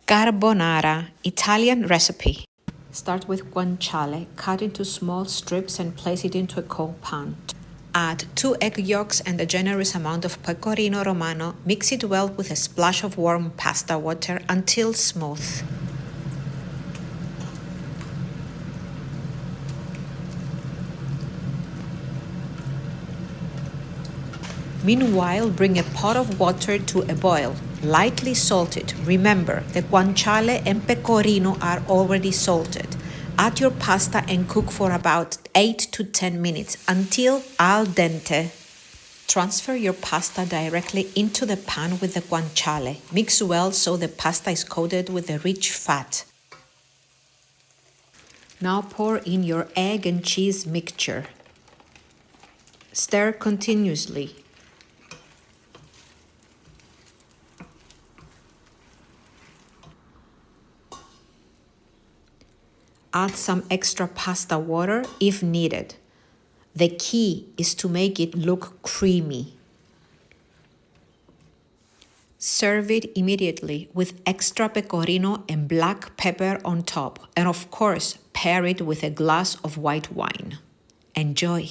Carbonara, Italian recipe. Start with guanciale, cut into small strips and place it into a cold pan. Add 2 egg yolks and a generous amount of Pecorino Romano. Mix it well with a splash of warm pasta water until smooth. Meanwhile, bring a pot of water to a boil, lightly salted. Remember, the guanciale and pecorino are already salted. Add your pasta and cook for about 8 to 10 minutes until al dente. Transfer your pasta directly into the pan with the guanciale. Mix well so the pasta is coated with a rich fat. Now pour in your egg and cheese mixture. Stir continuously. Add some extra pasta water if needed. The key is to make it look creamy. Serve it immediately with extra pecorino and black pepper on top, and of course, pair it with a glass of white wine. Enjoy!